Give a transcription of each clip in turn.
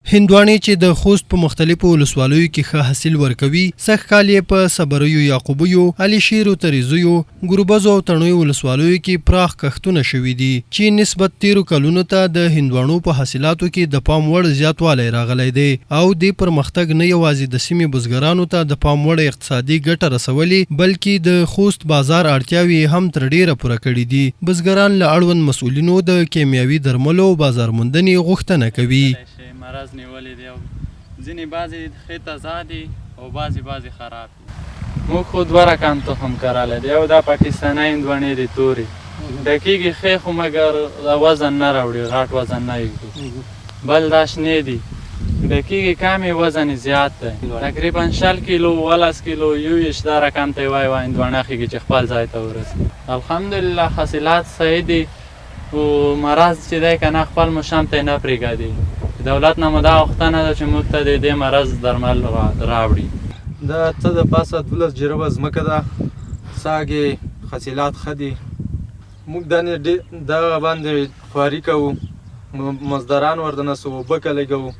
هندواڼې چې د خوست په مختلفو ولسوالیو کې ښه حاصل ورکوي، سږ کال یې په صبریو، یعقوبیو، علي شیرو، تریزیو، ګروبزو او تڼیو ولسوالیو کې پراخ کښتونه شوي دي چې نسبت تیرو کلونو ته د هندواڼو په حاصلاتو کې د پام وړ زیاتوالی راغلی دی او دې پرمختګ نه یوازې د سیمې بزګرانو ته د پام وړ اقتصادي ګټه رسولې بلکې د خوست بازار اړتیاوې هم تر ډیره پوره کړي دي. بزګران له اړوند مسؤلینو د کیمیاوي درملو او بازارموندنې غوښتنه کوي. مرض نیولې دی او ځینې بعضې ښې تازه دي او بعضې خراب دي. موږ خو دوه رقم تخم کرلی دی، یو دا پاکستاني هندواڼې دي تورې ډکېږي ښې خو مګر وزن نه راوړي، غټ وزن نه وي. بل دا شنې دي ډکېږي کم یې وزن زیات دی، تقریبا 60 کیلو 18 کیلو 21 دا رقم ته یې وایي هندواڼه خېږي چې خپل ځای ته ورسي. الحمدلله حاصلات صحیح دي خو مرض چې دی که نه خپل مو شام ته یې نه پرېږدي. دولت نه مو دا غوښتنه ده چې موږ ته د دې مرض درمل راوړي. دا څه د پاسه 12 جریبه ځمکه ده، ساګې حاصلات ښه دي. موږ دغه باندې خواري کوو، مزدوران ورته نسو، اوبه لګوو.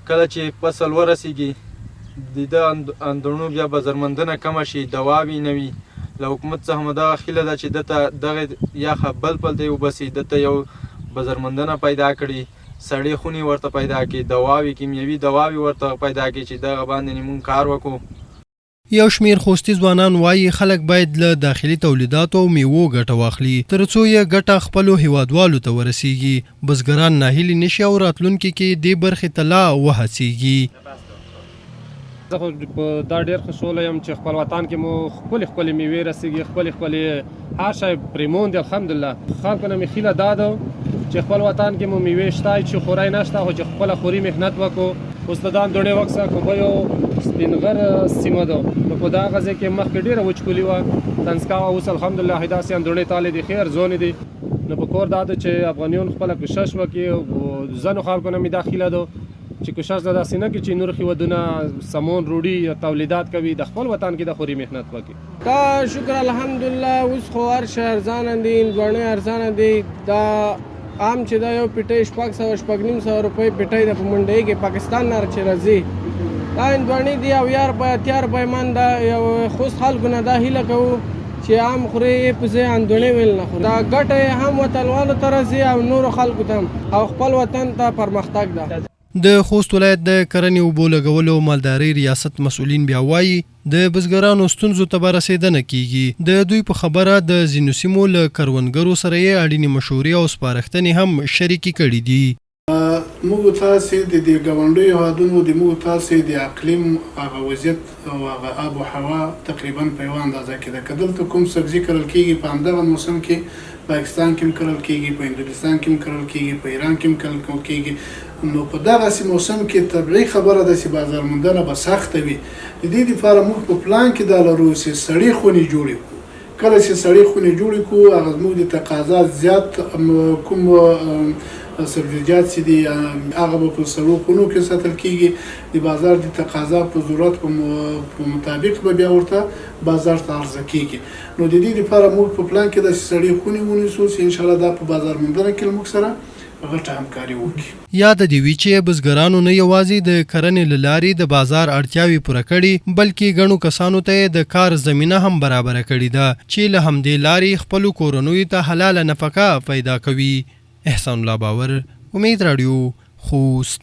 کله چې فصل ورسیږي د ده اندړو بیا بازارموندنه کمه شي، دواوې نه وي. له حکومت څخه مو دغه هیله ده چې دته دغه یا بل دی وبسي، دته یو بازارموندنه پیدا کړي، سړې خونې ورته پیدا کړي، دواوې کیمیاوي دواوې ورته پیدا کړي چې دغه باندې موږ کار وکړو. یو شمیر خوستي ځوانان وایي خلک باید له داخلي تولیداتو او میوو ګټه واخلي ترڅو یې ګټه خپلو هیوادوالو ته ورسیږي. بزګران ناهیلي نشي او راتلونکي کې دې برخې ته لا وهڅیږي. زه خو په دا ډېر خوشحاله یم چې خپل وطن کې مو ښکلې میوې رسېږي، ښکلې هر شی پرې موند دی. الحمدلله خلکو نه مې هیله دا ده چې خپل وطن کې مو میوې شته چې خورای نشته، خو چې خپله خوري محنت وکړو. اوس د دان دوڼې وکسه کوبه یو سپینغر سیمه ده، نو په دغه ځای کې مخکې ډېره وچکولي وه تنسکا، اوس الحمدلله داسې اندوڼې تالې دي، ښې ارزانې دي. نو په کور دا ده چې افغانیان خپله کوشش وکړي او ځینو خلکو نه مې دا هیله ده چې کوشش دا داسې نه کړي چې نور هېوادونه سمون روډي تولیدات کوي، د خپل وطن کې د خوري محنت وکړي. کا شکر الحمدلله اوس خو هر شی ارزانه دي، هندواڼې ارزانه دي. دا عام چې دا یو پیټۍ 600-650 روپۍ پیټۍ ده په منډۍ کې پاکستان نه چې راځي. دا هندواڼې دي او 1000 روپۍ من. دا یو خوست خلکو نه دا هیله کوو چې عام خوري په ځای هندواڼې ویل نه خوري. دا ګټه هم وطنوالو ته راځي او نورو خلکو ته او خپل وطن ته پرمختګ ده. د خوست ولایت د کرنې اوبو لګولو او مالدارۍ ریاست مسؤلین بیا وایي د بزګرانو ستونزو ته به رسېدنه کیږي. د دوی په خبره د ځینو سیمو له کروندګرو سره یې اړینې مشورې او سپارښتنې هم شریکې کړي دي. موږ تاسې د دې ګاونډیو هېوادونو د موږ تاسې د اقلیم هغه وضعیت او هغه آب و هوا تقریبا په یوه اندازه کې ده. که دلته کوم سبزي کرل کېږي په همدغه موسم کې پاکستان کې هم کرل کېږي، په هندوستان کې هم کرل کېږي، په ایران کې هم کرل کېږي. نو په دغسې موسم کې طبیعي خبره ده چې بازارموندنه به سخته وي. د دې دپاره موږ په پلان کې دا لرو چې سړې خونې جوړې کړو. کله چې سړې خونې جوړې کړو هغه زموږ د تقاضا زیات کوم سبزیجات چې دي هغه به په سړو خونو کې ساتل کېږي. د بازار د تقاضا په ضرورت په مطابق به بیا ورته بازار ته عرضه کېږي. نو د دې دپاره موږ په پلان کې داسې سړې خونې ونیسو چې انشاءالله دا په بازارموندنه کې موږ سره غټه همکاري وکړي. یاد دې وي چې بزګرانو نه یوازې د کرنې له لارې د بازار اړتیاوې پوره کړي بلکې ګڼو کسانو ته یې د کار زمینه هم برابره کړې ده چې له همدې لارې خپلو کورنیو ته حلاله نفقه پیدا کوي. احسان الله باور، امید رادیو، خوست.